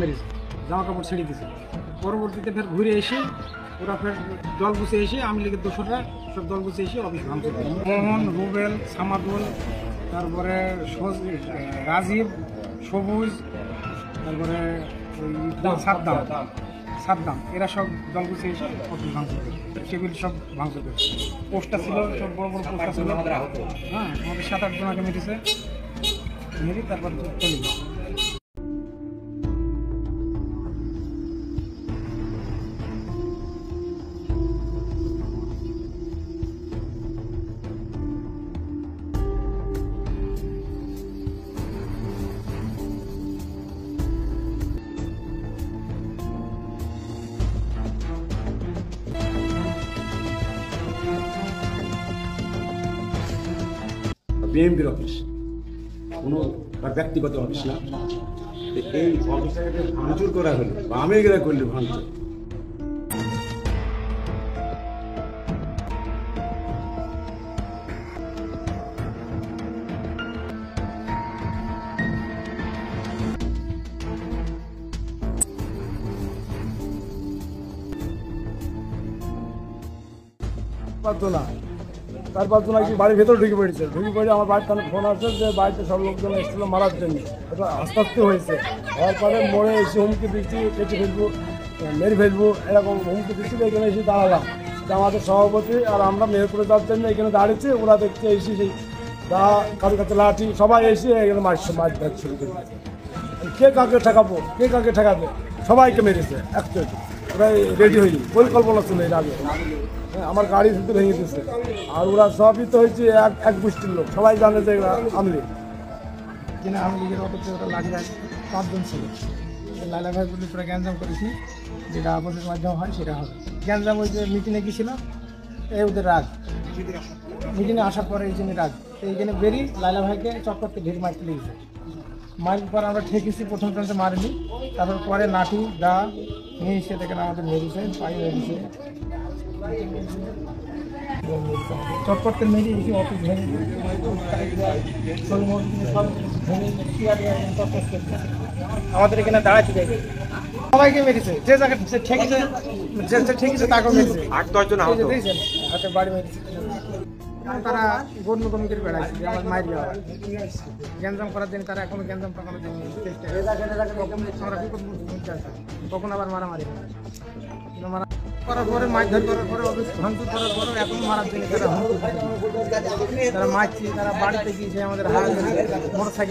মেরেছে, জামা কাপড় ছেড়ে দিয়েছে। পরবর্তীতে ফের ঘুরে এসে ওরা ফের দল গুছিয়ে এসে আওয়ামী লীগের দোসররা সব দল গুছিয়ে এসে অফিস ভাঙচুর করে। মোহন, রুবেল, সামাদুল, তারপরে রাজীব, সবুজ, তারপরে সাদ্দাম, এরা সব দল গুছিয়ে এসে অফিস ভাঙচুর করে। সেগুলি সব ভাঙচুর করে। পোস্টার ছিল, সব বড় বড় পোস্টার ছিল। হ্যাঁ, আমাদের 7-8 জনকে মেরেছে, মেরে তারপর চলে গেছে। বিএনপির অফিস, কোনো তার ব্যক্তিগত অফিস না। এই অফিসটাকে ভাঙচুর করা হলো বা আমেরিকারা করলে ভাঙচুর। তারপর তো নাকি বাড়ির ভেতরে ঢুকে পড়েছে। আমার বাড়ির ফোন আসছে যে বাড়িতে সব লোকজন এসেছিল মারার জন্য। এটা আস্তে আস্তে হয়েছে, হওয়ার পরে মোড়ে এসে হুমকি দিচ্ছি, কেটে ফেলবো, মেরে ফেলবো, এরকম হুমকি দিচ্ছি। এখানে এসে দাঁড়ালাম, যে আমাদের সভাপতি আর আমরা মেহেরপুরে যাওয়ার জন্য এখানে দাঁড়িয়েছি। ওরা দেখতে এসে সেই দা, কারোর কাছে লাঠি, সবাই এসে এখানে মাছ শুরু করে দিয়েছে। কে কাকে ঠেকাবো, কে কাকে ঠেকাবে, সবাইকে মেরেছে অ্যাকচুয়ালি। ওরা রেডি হয়নি, পরিকল্পনা ছিল এর আগে। আমার গাড়ি শুধু ভেঙে দিচ্ছে। আর ওরা সবই তো হয়েছে এক গোষ্ঠীর লোক, সবাই জানে যে এরা আওয়ামী লীগ। কিনা আওয়ামী লীগের অপরতে ওরা লাঠিরাজ 5 জন ছিল। লালা ভাই বলে তোরা গ্যাঞ্জাম করেছি, যেটা আপসের মাধ্যমে হয় সেটা হবে। গ্যাঞ্জাম ওই যে মিটিংয়ে গিয়েছিল, এই ওদের রাগ, মিটিংয়ে আসার পরে এই জন্য রাগ। তো এইখানে বেরিয়ে লালা ভাইকে চক্করতে ঢের মারতে লেগেছে। মারার পর আমরা ঠেকেছি, প্রথম টানতে মারিনি, তারপর পরে লাঠি দা নিয়ে এসে দেখেন আমাদের মেরেছে, পায়ে মেরেছে, চটপটকে মেরে এসে অফিস ভেঙে আমাদের এখানে দাঁড়াতে যাই। সবাইকে মেরেছে, যে জায়গায় ঠেকেছে তাকেও মেরেছে। 8-10 জন আহত। হাতে বাড়ি মেরেছে। তারা গণ্য কমিটির বেড়াইছে যে আমার মাইর যাওয়া গ্যাঞ্জাম করার জন্য। তারা এখনো গ্যাঞ্জাম পাকানোর জন্য চেষ্টা। আমরা বিপদ মুক্তি আছে, কখন আবার মারামারি করার পরে মাছ ধর করার পরে অফিস ভাঙচুর করার পরেও এখন মারার জন্য তারা মারছে। তারা বাড়িতে গিয়েছে, আমাদের মোটর সাইকেল